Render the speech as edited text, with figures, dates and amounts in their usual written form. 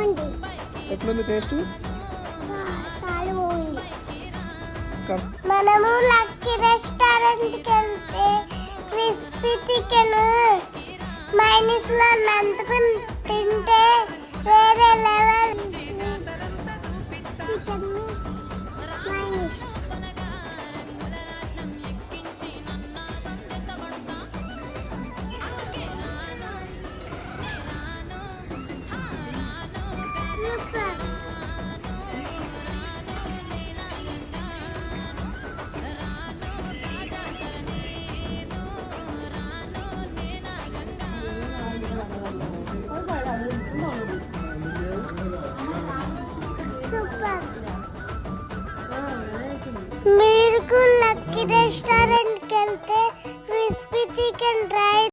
బాగుంది. ఎట్లుంది టేస్ట్? చాలా బాగుంది. మనము లక్కీ రెస్టారెంట్కి వెళ్తే క్రిస్పీ చికెన్ మైనస్ లో నంచుకుని తింటే వేరే లెవెల్. Chicken minus super. మీరు లక్కీ రెస్టారెంట్